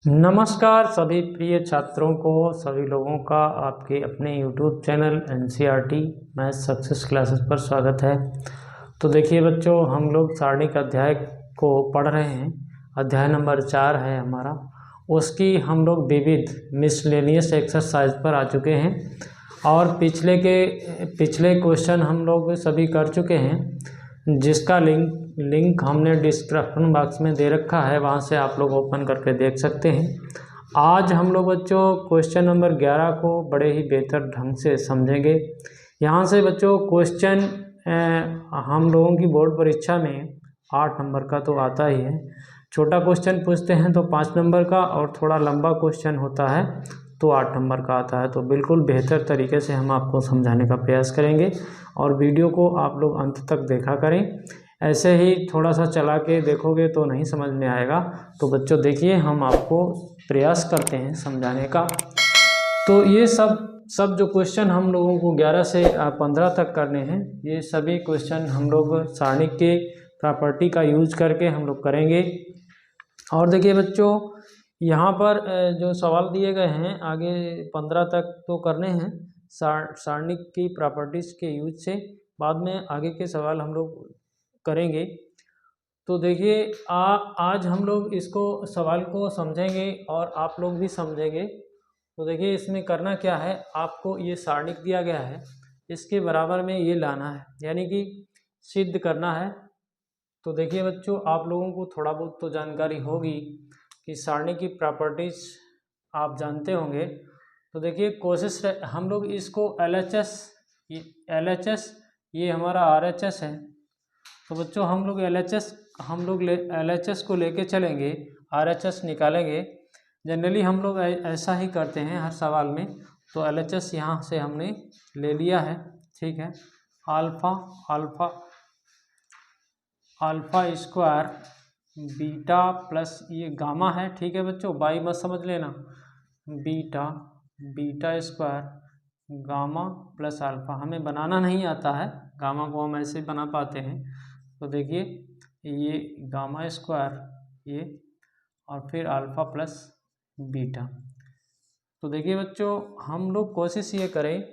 नमस्कार सभी प्रिय छात्रों को, सभी लोगों का आपके अपने YouTube channel NCERT math success classes पर स्वागत है। तो देखिए बच्चों, हम लोग सारणिक अध्याय को पढ़ रहे हैं। अध्याय नंबर 4 है हमारा। उसकी हम लोग विविध मिसलेनियस एक्सरसाइज पर आ चुके हैं और पिछले क्वेश्चन हम लोग सभी कर चुके हैं, जिसका लिंक हमने डिस्क्रिप्शन बॉक्स में दे रखा है, वहाँ से आप लोग ओपन करके देख सकते हैं। आज हम लोग बच्चों क्वेश्चन नंबर 11 को बड़े ही बेहतर ढंग से समझेंगे। यहाँ से बच्चों क्वेश्चन हम लोगों की बोर्ड परीक्षा में 8 नंबर का तो आता ही है। छोटा क्वेश्चन पूछते हैं तो 5 नंबर का, और थोड़ा लंबा क्वेश्चन होता है तो 8 नंबर का आता है। तो बिल्कुल बेहतर तरीके से हम आपको समझाने का प्रयास करेंगे और वीडियो को आप लोग अंत तक देखा करें। ऐसे ही थोड़ा सा चला के देखोगे तो नहीं समझ में आएगा। तो बच्चों देखिए, हम आपको प्रयास करते हैं समझाने का। तो ये सब जो क्वेश्चन हम लोगों को 11 से 15 तक करने हैं, ये सभी क्वेश्चन हम लोग सारणिक के प्रॉपर्टी का यूज करके हम लोग करेंगे। और देखिए बच्चों, यहाँ पर जो सवाल दिए गए हैं आगे 15 तक तो करने हैं सारणिक की प्रॉपर्टीज के यूज से। बाद में आगे के सवाल हम लोग करेंगे। तो देखिए आज हम लोग इसको सवाल को समझेंगे और आप लोग भी समझेंगे। तो देखिए इसमें करना क्या है, आपको ये सारणिक दिया गया है, इसके बराबर में ये लाना है, यानी कि सिद्ध करना है। तो देखिए बच्चों, आप लोगों को थोड़ा बहुत तो जानकारी होगी कि सारणी की प्रॉपर्टीज आप जानते होंगे। तो देखिए कोशिश हम लोग इसको LHS ये हमारा RHS है। तो बच्चों हम लोग LHS को लेके चलेंगे, RHS निकालेंगे। जनरली हम लोग ऐसा ही करते हैं हर सवाल में। तो LHS यहाँ से हमने ले लिया है, ठीक है। अल्फा स्क्वायर बीटा प्लस ये गामा है, ठीक है बच्चों, बाई मत समझ लेना। Beta square gamma plus alpha, हमें बनाना नहीं आता है, गामा को हम ऐसे बना पाते हैं। तो देखिए ये गामा स्क्वायर ये, और फिर अल्फा प्लस बीटा। तो देखिए बच्चों, हम लोग कोशिश ये करें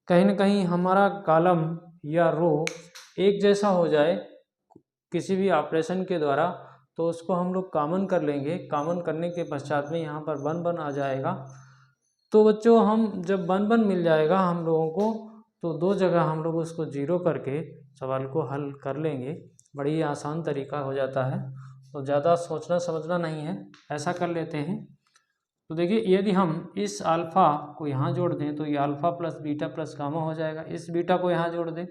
कहीं ना कहीं हमारा कॉलम या रो एक जैसा हो जाए किसी भी ऑपरेशन के द्वारा। तो उसको हम लोग कॉमन कर लेंगे। कॉमन करने के पश्चात में यहाँ पर 1 आ जाएगा। तो बच्चों हम जब 1 मिल जाएगा हम लोगों को, तो 2 जगह हम लोग उसको 0 करके सवाल को हल कर लेंगे। बड़ी आसान तरीका हो जाता है, तो ज़्यादा सोचना समझना नहीं है, ऐसा कर लेते हैं। तो देखिए यदि हम इस अल्फ़ा को यहाँ जोड़ दें तो ये alpha plus beta plus gamma हो जाएगा। इस बीटा को यहाँ जोड़ दें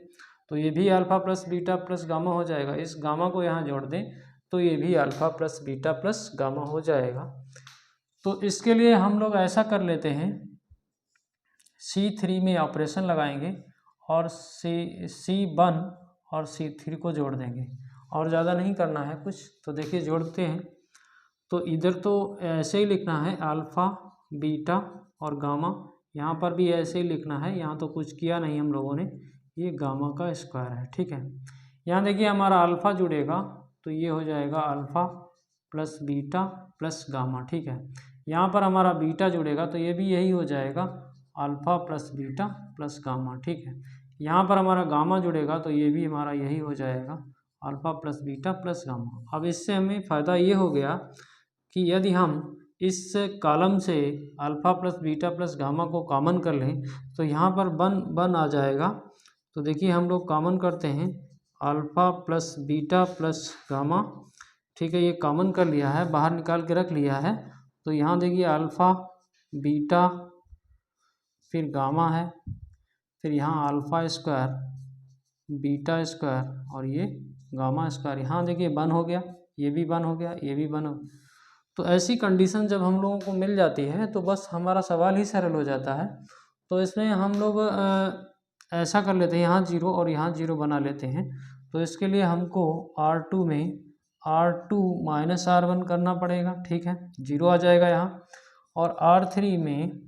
तो ये भी alpha plus beta plus gamma हो जाएगा। इस गामा को यहाँ जोड़ दें तो ये भी alpha plus beta plus gamma हो जाएगा। तो इसके लिए हम लोग ऐसा कर लेते हैं, C3 में ऑपरेशन लगाएंगे और C1 और C3 को जोड़ देंगे, और ज़्यादा नहीं करना है कुछ। तो देखिए जोड़ते हैं, तो इधर तो ऐसे ही लिखना है अल्फ़ा बीटा और गामा, यहाँ पर भी ऐसे ही लिखना है, यहाँ तो कुछ किया नहीं हम लोगों ने, ये गामा का स्क्वायर है, ठीक है। यहाँ देखिए हमारा अल्फ़ा जुड़ेगा तो ये हो जाएगा alpha plus beta plus gamma, ठीक है। यहाँ पर हमारा बीटा जुड़ेगा तो ये भी यही हो जाएगा alpha plus beta plus gamma, ठीक है। यहाँ पर हमारा गामा जुड़ेगा तो ये भी हमारा यही हो जाएगा alpha plus beta plus gamma. अब इससे हमें फ़ायदा ये हो गया कि यदि हम इस कॉलम से alpha plus beta plus gamma को कॉमन कर लें तो यहाँ पर 1 आ जाएगा। तो देखिए हम लोग कॉमन करते हैं alpha plus beta plus gamma, ठीक है। ये कॉमन कर लिया है, बाहर निकाल के रख लिया है। तो यहाँ देखिए अल्फ़ा बीटा फिर गामा है, फिर यहाँ अल्फ़ा स्क्वायर बीटा स्क्वायर और ये गामा स्क्वायर। यहाँ देखिए 1 हो गया, ये भी 1 हो गया, ये भी 1 हो गया। तो ऐसी कंडीशन जब हम लोगों को मिल जाती है तो बस हमारा सवाल ही सरल हो जाता है। तो इसमें हम लोग ऐसा कर लेते हैं, यहाँ 0 और यहाँ 0 बना लेते हैं। तो इसके लिए हमको R2 में R2 माइनस R1 करना पड़ेगा, ठीक है, 0 आ जाएगा यहाँ। और R3 में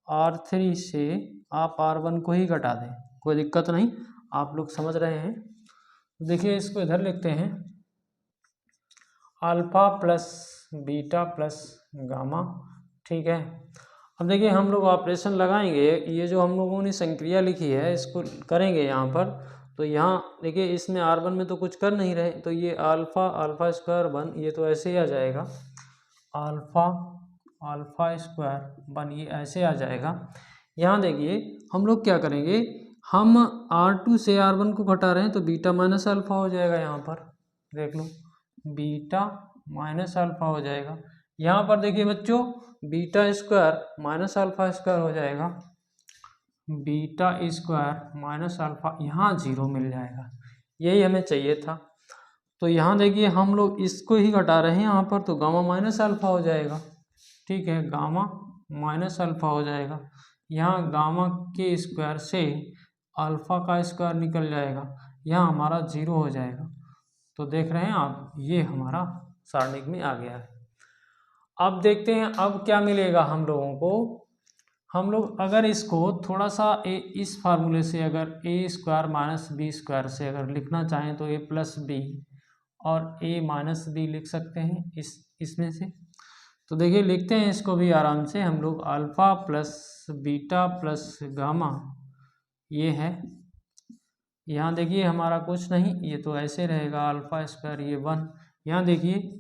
R3 से आप R1 को ही घटा दें, कोई दिक्कत नहीं, आप लोग समझ रहे हैं। देखिए इसको इधर लिखते हैं alpha plus beta plus gamma, ठीक है। अब देखिए हम लोग ऑपरेशन लगाएंगे, ये जो हम लोगों ने संक्रिया लिखी है इसको करेंगे यहाँ पर। तो यहाँ देखिए इसमें R1 में तो कुछ कर नहीं रहे, तो ये अल्फ़ा स्क्वायर 1 ये तो ऐसे ही आ जाएगा, अल्फ़ा स्क्वायर 1 ये ऐसे आ जाएगा। यहाँ देखिए हम लोग क्या करेंगे, हम R2 से R1 को घटा रहे हैं तो बीटा माइनस अल्फ़ा हो जाएगा, यहाँ पर देख लो बीटा माइनस अल्फ़ा हो जाएगा। यहाँ पर देखिए बच्चों beta square minus alpha square हो जाएगा, बीटा स्क्वायर माइनस अल्फ़ा, यहाँ 0 मिल जाएगा, यही हमें चाहिए था। तो यहाँ देखिए हम लोग इसको ही घटा रहे हैं यहाँ पर, तो गामा माइनस अल्फ़ा हो जाएगा, ठीक है, गामा माइनस अल्फ़ा हो जाएगा। यहाँ गामा के स्क्वायर से अल्फ़ा का स्क्वायर निकल जाएगा, यहाँ हमारा 0 हो जाएगा। तो देख रहे हैं आप, ये हमारा सारणिक में आ गया है। अब देखते हैं अब क्या मिलेगा हम लोगों को। हम लोग अगर इसको थोड़ा सा इस फार्मूले से अगर ए स्क्वायर माइनस बी स्क्वायर से अगर लिखना चाहें तो ए प्लस बी और ए माइनस बी लिख सकते हैं इसमें से। तो देखिए लिखते हैं इसको भी आराम से हम लोग, alpha plus beta plus gamma ये है। यहाँ देखिए हमारा कुछ नहीं, ये तो ऐसे रहेगा, अल्फ़ा स्क्वायर ये 1। यहाँ देखिए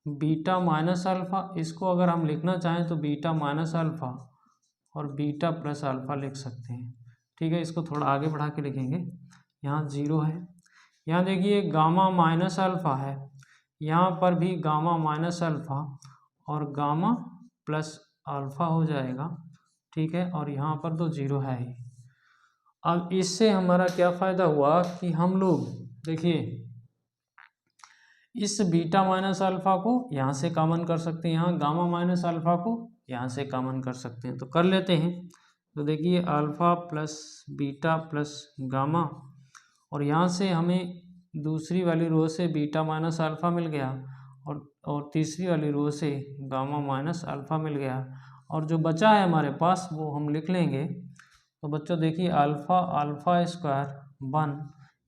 बीटा माइनस अल्फ़ा, इसको अगर हम लिखना चाहें तो बीटा माइनस अल्फ़ा और बीटा प्लस अल्फ़ा लिख सकते हैं, ठीक है। इसको थोड़ा आगे बढ़ा के लिखेंगे, यहाँ 0 है। यहाँ देखिए गामा माइनस अल्फ़ा है, यहाँ पर भी गामा माइनस अल्फ़ा और गामा प्लस अल्फ़ा हो जाएगा, ठीक है, और यहाँ पर तो 0 है ही। अब इससे हमारा क्या फ़ायदा हुआ कि हम लोग देखिए इस बीटा माइनस अल्फ़ा को यहाँ से कॉमन कर सकते हैं, यहाँ गामा माइनस अल्फ़ा को यहाँ से कॉमन कर सकते हैं, तो कर लेते हैं। तो देखिए alpha plus beta plus gamma, और यहाँ से हमें दूसरी वाली रो से बीटा माइनस अल्फ़ा मिल गया और तीसरी वाली रो से गामा माइनस अल्फ़ा मिल गया, और जो बचा है हमारे पास वो हम लिख लेंगे। तो बच्चों देखिए अल्फ़ा स्क्वायर 1,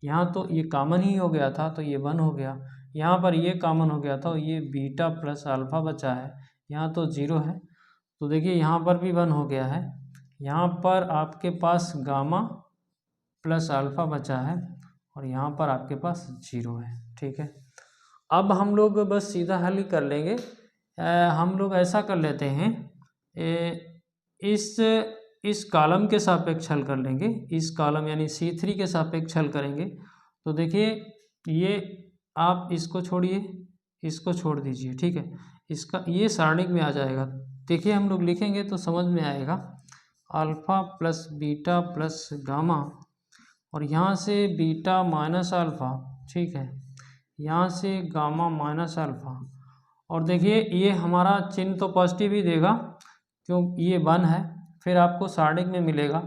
यहाँ तो ये कॉमन ही हो गया था तो ये 1 हो गया, यहाँ पर ये कॉमन हो गया था, ये बीटा प्लस अल्फ़ा बचा है, यहाँ तो 0 है, तो देखिए यहाँ पर भी 1 हो गया है। यहाँ पर आपके पास गामा प्लस अल्फ़ा बचा है और यहाँ पर आपके पास 0 है, ठीक है। अब हम लोग बस सीधा हल ही कर लेंगे। हम लोग ऐसा कर लेते हैं, इस कॉलम के सापेक्ष हल कर लेंगे, इस कॉलम यानी C3 के सापेक्ष हल करेंगे। तो देखिए ये आप इसको छोड़िए, इसको छोड़ दीजिए, ठीक है, इसका ये सारणिक में आ जाएगा। देखिए हम लोग लिखेंगे तो समझ में आएगा, alpha plus beta plus gamma, और यहाँ से बीटा माइनस अल्फ़ा, ठीक है, यहाँ से गामा माइनस अल्फ़ा, और देखिए ये हमारा चिन्ह तो पॉजिटिव ही देगा क्यों, ये 1 है, फिर आपको सारणिक में मिलेगा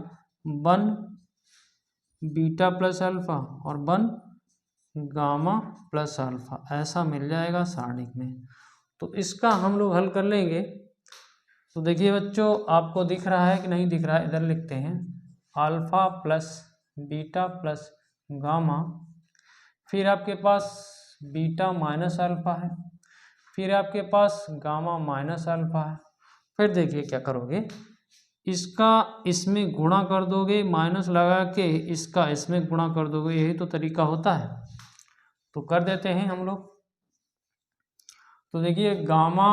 1 बीटा प्लस अल्फ़ा और 1 गामा प्लस अल्फ़ा, ऐसा मिल जाएगा सारणिक में। तो इसका हम लोग हल कर लेंगे। तो देखिए बच्चों आपको दिख रहा है कि नहीं दिख रहा है, इधर लिखते हैं alpha plus beta plus gamma, फिर आपके पास बीटा माइनस अल्फ़ा है, फिर आपके पास गामा माइनस अल्फ़ा है। फिर देखिए क्या करोगे, इसका इसमें गुणा कर दोगे, माइनस लगा के इसका इसमें गुणा कर दोगे, यही तो तरीका होता है। तो कर देते हैं हम लोग। तो देखिए गामा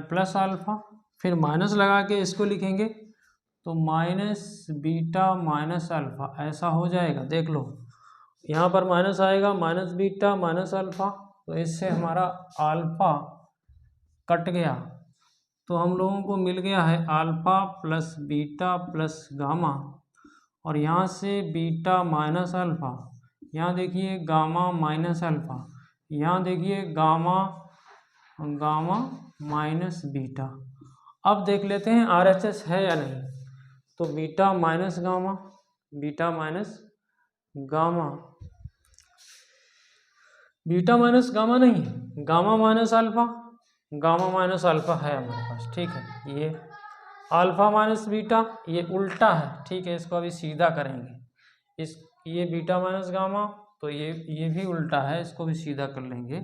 प्लस अल्फ़ा, फिर माइनस लगा के इसको लिखेंगे तो माइनस बीटा माइनस अल्फ़ा, ऐसा हो जाएगा। देख लो यहाँ पर माइनस आएगा, माइनस बीटा माइनस अल्फ़ा, तो इससे हमारा अल्फ़ा कट गया, तो हम लोगों को मिल गया है alpha plus beta plus gamma, और यहाँ से बीटा माइनस अल्फ़ा, यहाँ देखिए गामा माइनस अल्फ़ा, यहाँ देखिए गामा माइनस बीटा। अब देख लेते हैं RHS है या नहीं। तो beta minus gamma, beta minus gamma, beta minus gamma नहीं, gamma minus alpha, gamma minus alpha है हमारे पास, ठीक है। ये अल्फ़ा माइनस बीटा, ये उल्टा है, ठीक है, इसको अभी सीधा करेंगे। ये बीटा माइनस गामा, तो ये भी उल्टा है, इसको भी सीधा कर लेंगे।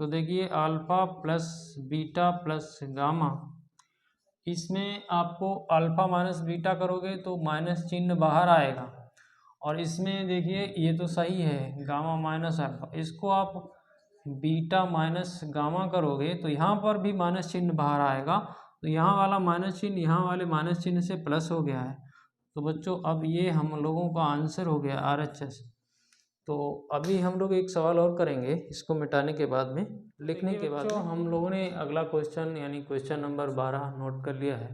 तो देखिए alpha plus beta plus gamma, इसमें आपको अल्फ़ा माइनस बीटा करोगे तो माइनस चिन्ह बाहर आएगा, और इसमें देखिए ये तो सही है गामा माइनस अल्फ़ा, इसको आप बीटा माइनस गामा करोगे तो यहाँ पर भी माइनस चिन्ह बाहर आएगा, तो यहाँ वाला माइनस चिन्ह यहाँ वाले माइनस चिन्ह से प्लस हो गया है। तो बच्चों अब ये हम लोगों का आंसर हो गया RHS। तो अभी हम लोग एक सवाल और करेंगे इसको मिटाने के बाद में, लिखने के बाद हम लोगों ने अगला क्वेश्चन यानी क्वेश्चन नंबर 12 नोट कर लिया है।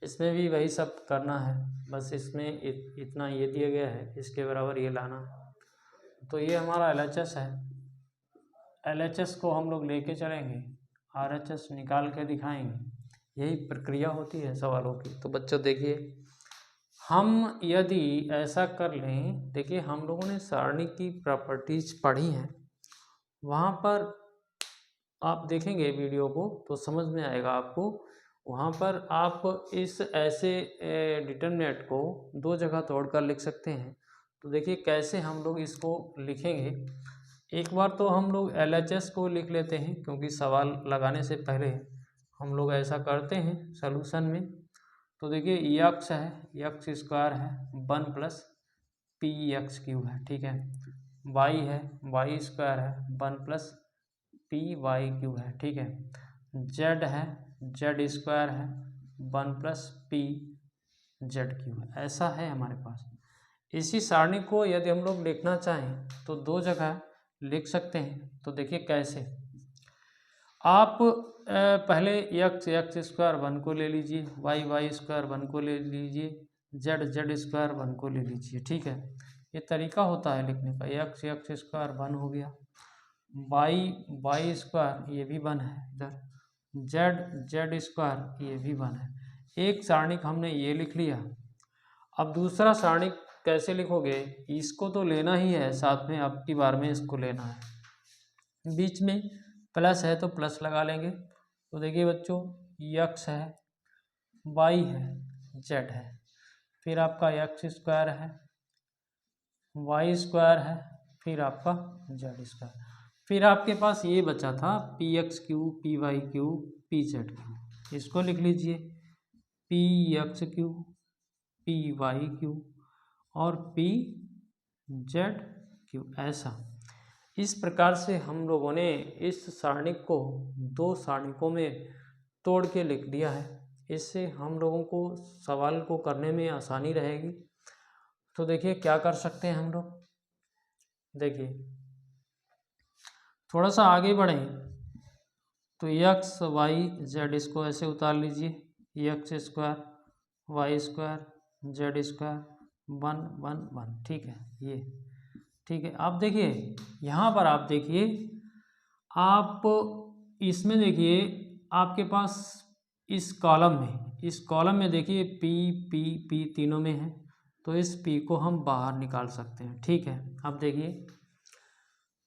इसमें भी वही सब करना है, बस इसमें इतना ये दिया गया है, इसके बराबर ये लाना। तो ये हमारा LHS है, LHS को हम लोग लेके चलेंगे, RHS निकाल के दिखाएंगे, यही प्रक्रिया होती है सवालों की। तो बच्चों देखिए हम यदि ऐसा कर लें, देखिए हम लोगों ने सारणी की प्रॉपर्टीज पढ़ी हैं, वहाँ पर आप देखेंगे वीडियो को तो समझ में आएगा आपको। वहाँ पर आप इस ऐसे डिटरमिनेंट को दो जगह तोड़कर लिख सकते हैं। तो देखिए कैसे हम लोग इसको लिखेंगे। एक बार तो हम लोग LHS को लिख लेते हैं, क्योंकि सवाल लगाने से पहले हम लोग ऐसा करते हैं सॉल्यूशन में। तो देखिए यक्स है, यक्स स्क्वायर है 1 प्लस पी एक्स क्यू है, ठीक है। वाई है, वाई स्क्वायर है 1 प्लस पी वाई क्यू है, ठीक है। जेड है, जेड स्क्वायर है 1 प्लस पी जेड क्यू है, ऐसा है हमारे पास। इसी सारणी को यदि हम लोग लिखना चाहें तो दो जगह लिख सकते हैं। तो देखिए कैसे, आप पहले यक्स एक्स स्क्वायर 1 को ले लीजिए, वाई वाई स्क्वायर 1 को ले लीजिए, जेड जेड स्क्वायर 1 को ले लीजिए, ठीक है। ये तरीका होता है लिखने का। यक्स एक्स स्क्वायर 1 हो गया, वाई वाई स्क्वायर ये भी 1 है इधर, जेड जेड स्क्वायर ये भी 1 है। एक सारणिक हमने ये लिख लिया। अब दूसरा सारणिक कैसे लिखोगे, इसको तो लेना ही है साथ में, अब की बार में इसको लेना है। बीच में प्लस है तो प्लस लगा लेंगे। तो देखिए बच्चों यक्स है, वाई है, जेड है, फिर आपका यक्स स्क्वायर है, वाई स्क्वायर है, फिर आपका जेड स्क्वायर, फिर आपके पास ये बचा था P X Q P Y Q P Z Q. इसको लिख लीजिए P X Q P Y Q और पी जेड क्यू, ऐसा। इस प्रकार से हम लोगों ने इस सारणिक को दो सारणिकों में तोड़ के लिख दिया है। इससे हम लोगों को सवाल को करने में आसानी रहेगी। तो देखिए क्या कर सकते हैं हम लोग, देखिए थोड़ा सा आगे बढ़ें तो यक्स वाई जेड इसको ऐसे उतार लीजिए, X square Y square Z square 1 1 1, ठीक है ये, ठीक है। आप देखिए यहाँ पर, आप देखिए आप इसमें देखिए आपके पास इस कॉलम में देखिए पी पी पी तीनों में है, तो इस पी को हम बाहर निकाल सकते हैं, ठीक है। अब देखिए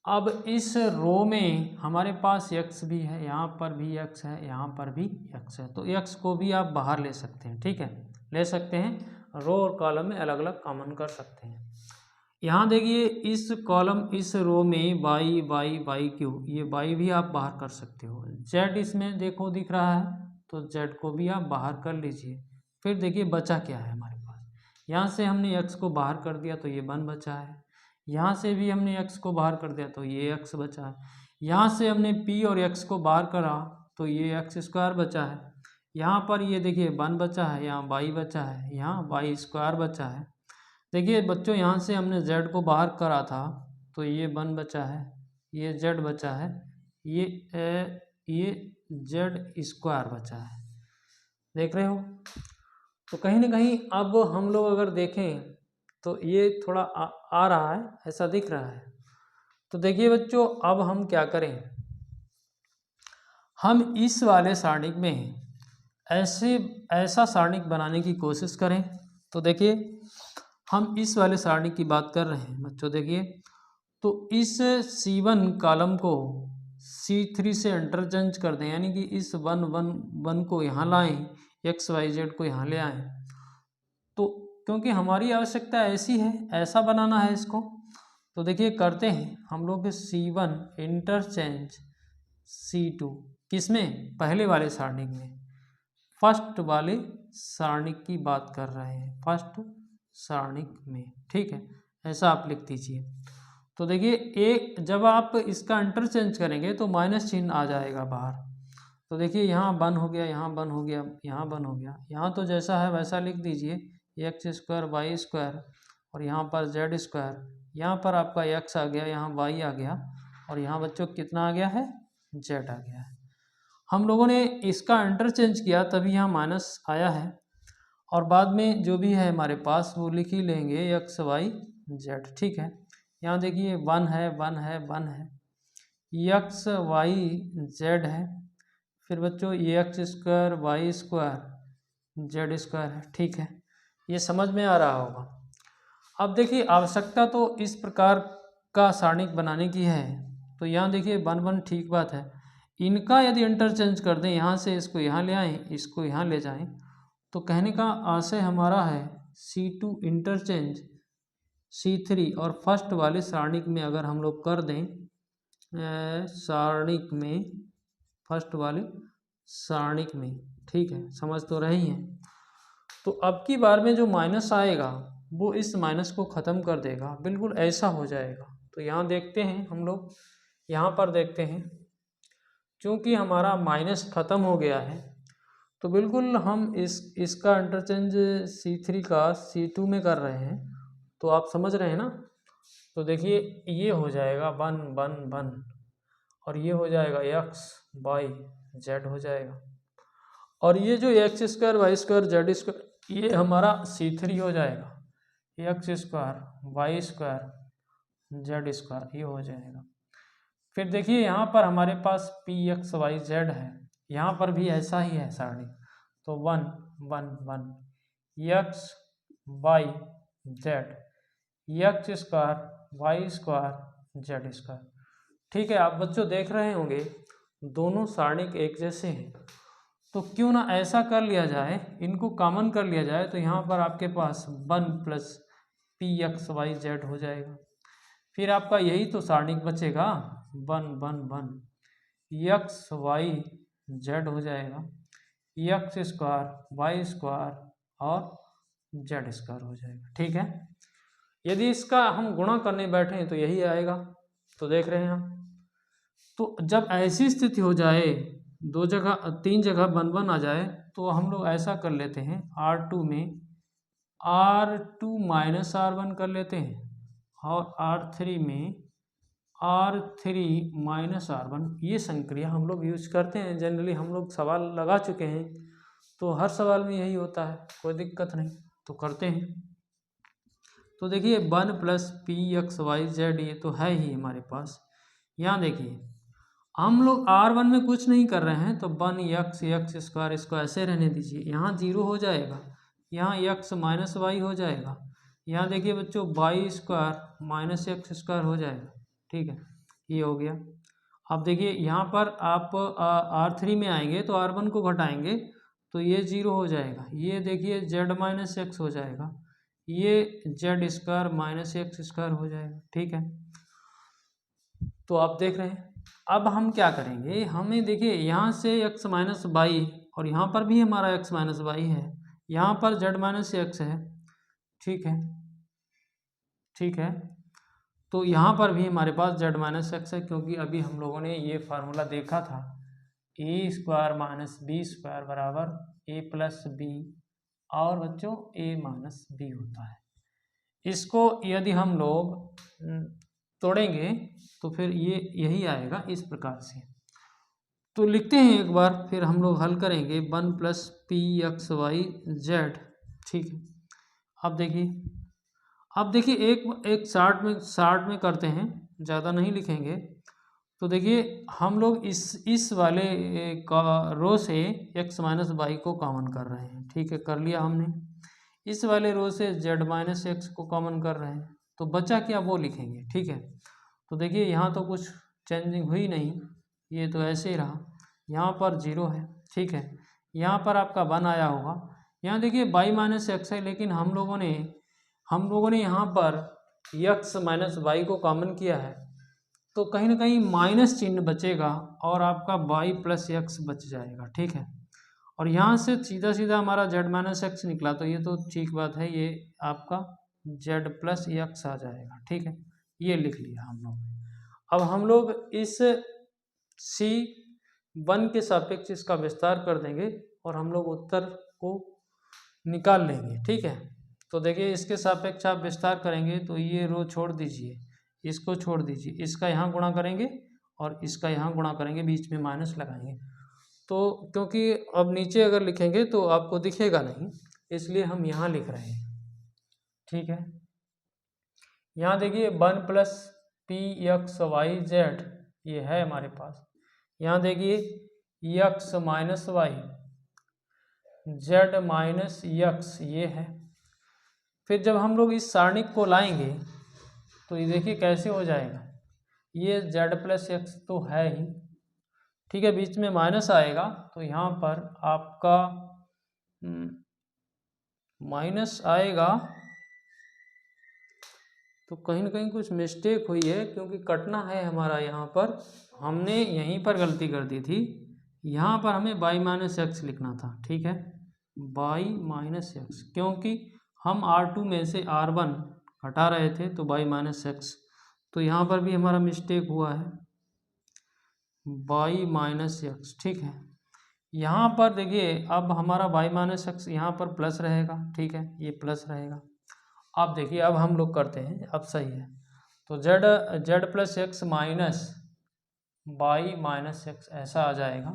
अब इस रो में हमारे पास यक्स भी है, यहाँ पर भी यक्स है, यहाँ पर भी यक्स है, तो यक्स को भी आप बाहर ले सकते हैं, ठीक है, ले सकते हैं। रो और कॉलम में अलग अलग कॉमन कर सकते हैं। यहाँ देखिए इस कॉलम इस रो में वाई वाई वाई क्यू, ये वाई भी आप बाहर कर सकते हो। जेड इसमें देखो दिख रहा है, तो जेड को भी आप बाहर कर लीजिए। फिर देखिए बचा क्या है हमारे पास, यहाँ से हमने एक्स को बाहर कर दिया तो ये 1 बचा है, यहाँ से भी हमने एक्स को बाहर कर दिया तो ये एक्स बचा है, यहाँ से हमने पी और एक्स को बाहर करा तो ये एक्स स्क्वायर बचा है, यहाँ पर ये देखिए 1 बचा है, यहाँ वाई बचा है, यहाँ वाई स्क्वायर बचा है। देखिए बच्चों यहाँ से हमने z को बाहर करा था तो ये 1 बचा है, ये z बचा है, ये z स्क्वायर बचा है, देख रहे हो। तो कहीं ना कहीं अब हम लोग अगर देखें तो ये थोड़ा आ रहा है, ऐसा दिख रहा है। तो देखिए बच्चों अब हम क्या करें, हम इस वाले सारणिक में ऐसा सारणिक बनाने की कोशिश करें। तो देखिए हम इस वाले सारणी की बात कर रहे हैं बच्चों, देखिए तो इस C1 कॉलम को C3 से इंटरचेंज कर दें, यानी कि इस 1 1 1 को यहाँ लाएं, एक्स वाई जेड को यहाँ ले आएं। तो क्योंकि हमारी आवश्यकता ऐसी है, ऐसा बनाना है इसको, तो देखिए करते हैं हम लोग C1 इंटरचेंज C2 किसमें, पहले वाले सारणिक में, फर्स्ट वाले सारणिक की बात कर रहे हैं, फर्स्ट सारणिक में, ठीक है, ऐसा आप लिख दीजिए। तो देखिए एक जब आप इसका इंटरचेंज करेंगे तो माइनस चिन्ह आ जाएगा बाहर। तो देखिए यहाँ 1 हो गया, यहाँ 1 हो गया, यहाँ 1 हो गया, यहाँ तो जैसा है वैसा लिख दीजिए, एक्स स्क्वायर वाई स्क्वायर और यहाँ पर जेड स्क्वायर, यहाँ पर आपका एक्स आ गया, यहाँ वाई आ गया और यहाँ बच्चों कितना आ गया है, जेड आ गया है। हम लोगों ने इसका इंटरचेंज किया तभी यहाँ माइनस आया है और बाद में जो भी है हमारे पास वो लिख ही लेंगे एक्स वाई जेड, ठीक है। यहाँ देखिए 1 है 1 है 1 है, एक्स वाई जेड है, फिर बच्चों ये X square Y square Z square है, ठीक है, ये समझ में आ रहा होगा। अब देखिए आवश्यकता तो इस प्रकार का सारणिक बनाने की है, तो यहाँ देखिए 1 1 ठीक बात है, इनका यदि इंटरचेंज कर दें, यहाँ से इसको यहाँ ले आएँ, इसको यहाँ ले जाएं, तो कहने का आशय हमारा है C2 इंटरचेंज C3 और फर्स्ट वाले सारणिक में अगर हम लोग कर दें, सारणिक में, फर्स्ट वाले सारणिक में, ठीक है, समझ तो रही हैं। तो अब की बार में जो माइनस आएगा वो इस माइनस को ख़त्म कर देगा, बिल्कुल ऐसा हो जाएगा। तो यहाँ देखते हैं हम लोग, यहाँ पर देखते हैं, क्योंकि हमारा माइनस ख़त्म हो गया है तो बिल्कुल हम इसका इंटरचेंज C3 का C2 में कर रहे हैं, तो आप समझ रहे हैं ना। तो देखिए ये हो जाएगा 1 1 1 और ये हो जाएगा एक्स वाई जेड हो जाएगा, और ये जो X square Y square Z square ये हमारा C3 हो जाएगा, X square Y square Z square ये हो जाएगा। फिर देखिए यहाँ पर हमारे पास पी एक्स वाई जेड है, यहाँ पर भी ऐसा ही है सारणी, तो 1 1 1 X Y Z X square Y square Z square, ठीक है। आप बच्चों देख रहे होंगे दोनों सारणिक एक जैसे हैं, तो क्यों ना ऐसा कर लिया जाए, इनको कॉमन कर लिया जाए, तो यहाँ पर आपके पास 1 plus P X Y Z हो जाएगा। फिर आपका यही तो सारणिक बचेगा 1 1 1 एक्स वाई जेड हो जाएगा, एक्स स्क्वायर वाई स्क्वायर और जेड स्क्वायर हो जाएगा, ठीक है। यदि इसका हम गुणा करने बैठे तो यही आएगा, तो देख रहे हैं हम। तो जब ऐसी स्थिति हो जाए, 2 जगह 3 जगह 1 1 आ जाए, तो हम लोग ऐसा कर लेते हैं, R2 में R2 माइनस R1 कर लेते हैं और R3 में R3 माइनस R1, ये संक्रिया हम लोग यूज करते हैं। जनरली हम लोग सवाल लगा चुके हैं, तो हर सवाल में यही होता है, कोई दिक्कत नहीं, तो करते हैं। तो देखिए 1 plus P X Y Z ये तो है ही हमारे पास। यहाँ देखिए हम लोग R1 में कुछ नहीं कर रहे हैं, तो 1 एक्स स्क्वायर इसको ऐसे रहने दीजिए, यहाँ 0 हो जाएगा, यहाँ एक्स माइनस वाई हो जाएगा, यहाँ देखिए बच्चों Y square minus X square हो जाएगा, ठीक है, ये हो गया। अब देखिए यहाँ पर आप R3 में आएंगे तो R1 को घटाएंगे तो ये 0 हो जाएगा, ये देखिए जेड माइनस एक्स हो जाएगा, ये Z square minus X square हो जाएगा, ठीक है। तो आप देख रहे हैं, अब हम क्या करेंगे, हमें देखिए यहाँ से x माइनस वाई और यहाँ पर भी हमारा x माइनस वाई है, यहाँ पर z माइनस एक्स है, ठीक है, ठीक है। तो यहाँ पर भी हमारे पास z माइनस एक्स है, क्योंकि अभी हम लोगों ने ये फार्मूला देखा था, ए स्क्वायर माइनस बी स्क्वायर बराबर ए प्लस बी, और बच्चों ए माइनस बी होता है। इसको यदि हम लोग तोड़ेंगे तो फिर ये यही आएगा इस प्रकार से। तो लिखते हैं एक बार, फिर हम लोग हल करेंगे 1 plus P X Y Z, ठीक है। अब देखिए एक शार्ट में करते हैं, ज़्यादा नहीं लिखेंगे। तो देखिए हम लोग इस वाले का रो से एक्स माइनस वाई को कॉमन कर रहे हैं, ठीक है, कर लिया हमने। इस वाले रो से जेड माइनस एक्स को कॉमन कर रहे हैं, तो बचा क्या वो लिखेंगे, ठीक है। तो देखिए यहाँ तो कुछ चेंजिंग हुई नहीं, ये तो ऐसे ही रहा, यहाँ पर 0 है, ठीक है, यहाँ पर आपका 1 आया होगा। यहाँ देखिए वाई माइनस एक्स है, लेकिन हम लोगों ने यहाँ पर एक्स माइनस वाई को कॉमन किया है, तो कहीं ना कहीं माइनस चिन्ह बचेगा और आपका वाई प्लस एक्स बच जाएगा, ठीक है। और यहाँ से सीधा सीधा हमारा जेड माइनस एक्स निकला, तो ये तो ठीक बात है, ये आपका जेड प्लस एक्स आ जाएगा, ठीक है। ये लिख लिया हम लोग। अब हम लोग इस C1 के सापेक्ष इसका विस्तार कर देंगे और हम लोग उत्तर को निकाल लेंगे, ठीक है। तो देखिए इसके सापेक्ष आप विस्तार करेंगे तो ये रो छोड़ दीजिए, इसको छोड़ दीजिए, इसका यहाँ गुणा करेंगे और इसका यहाँ गुणा करेंगे, बीच में माइनस लगाएंगे। तो क्योंकि अब नीचे अगर लिखेंगे तो आपको दिखेगा नहीं, इसलिए हम यहाँ लिख रहे हैं, ठीक है। यहाँ देखिए 1 plus P X Y Z ये है हमारे पास। यहाँ देखिए X minus Y Z minus X ये है। फिर जब हम लोग इस सारणिक को लाएंगे तो ये देखिए कैसे हो जाएगा, ये जेड प्लस एक्स तो है ही, ठीक है, बीच में माइनस आएगा तो यहाँ पर आपका माइनस आएगा। तो कहीं ना कहीं कुछ मिस्टेक हुई है, क्योंकि कटना है हमारा, यहाँ पर हमने यहीं पर गलती कर दी थी, यहाँ पर हमें बाई माइनस एक्स लिखना था, ठीक है, बाई माइनस एक्स, क्योंकि हम R2 में से R1 हटा रहे थे तो बाई माइनस एक्स, तो यहाँ पर भी हमारा मिस्टेक हुआ है, बाई माइनस एक्स, ठीक है। यहाँ पर देखिए अब हमारा बाई माइनस एक्स यहाँ पर प्लस रहेगा, ठीक है, ये प्लस रहेगा। अब देखिए अब हम लोग करते हैं, अब सही है, तो Z plus x minus by minus x ऐसा आ जाएगा।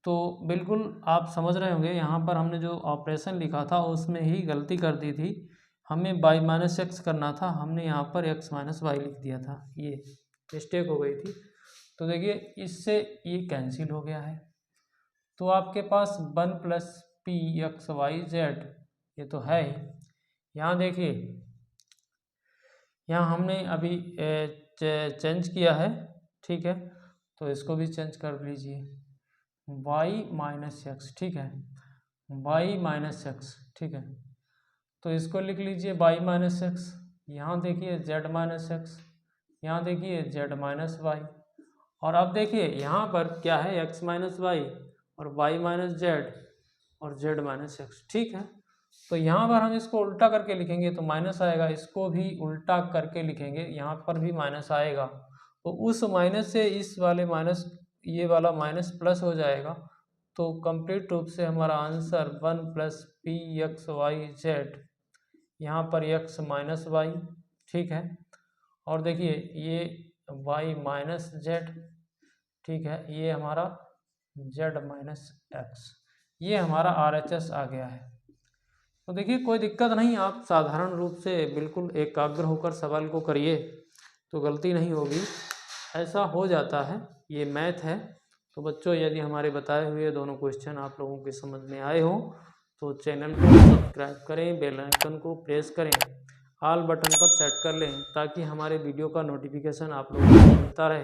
तो बिल्कुल आप समझ रहे होंगे, यहाँ पर हमने जो ऑपरेशन लिखा था उसमें ही गलती कर दी थी, हमें बाई माइनस एक्स करना था, हमने यहाँ पर एक्स माइनस वाई लिख दिया था, ये मिस्टेक हो गई थी। तो देखिए इससे ये कैंसिल हो गया है, तो आपके पास 1 plus P X Y Z ये तो है ही। यहाँ देखिए यहाँ हमने अभी चेंज किया है, ठीक है, तो इसको भी चेंज कर लीजिए, वाई माइनस एक्स, ठीक है, वाई माइनस एक्स, ठीक है, तो इसको लिख लीजिए वाई माइनस एक्स। यहाँ देखिए जेड माइनस एक्स, यहाँ देखिए जेड माइनस वाई, और अब देखिए यहाँ पर क्या है, एक्स माइनस वाई और वाई माइनस जेड और जेड माइनस एक्स, ठीक है। तो यहाँ पर हम इसको उल्टा करके लिखेंगे तो माइनस आएगा, इसको भी उल्टा करके लिखेंगे, यहाँ पर भी माइनस आएगा, तो उस माइनस से इस वाले माइनस, ये वाला माइनस प्लस हो जाएगा। तो कंप्लीट रूप से हमारा answer 1 plus P X Y Z, यहाँ पर एक्स माइनस वाई, ठीक है, और देखिए ये वाई माइनस जेड, ठीक है, ये हमारा जेड माइनस एक्स, ये हमारा RHS आ गया है। तो देखिए कोई दिक्कत नहीं, आप साधारण रूप से बिल्कुल एकाग्र होकर सवाल को करिए तो गलती नहीं होगी, ऐसा हो जाता है, ये मैथ है। तो बच्चों यदि हमारे बताए हुए दोनों क्वेश्चन आप लोगों के समझ में आए हो तो चैनल को सब्सक्राइब करें, बेल आइकन को प्रेस करें, ऑल बटन पर सेट कर लें ताकि हमारे वीडियो का नोटिफिकेशन आप लोगों को मिलता रहे।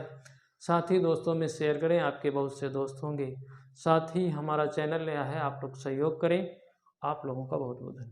साथ ही दोस्तों में शेयर करें, आपके बहुत से दोस्त होंगे। साथ ही हमारा चैनल नया है, आप लोग सहयोग करें। आप लोगों का बहुत बहुत धन्यवाद।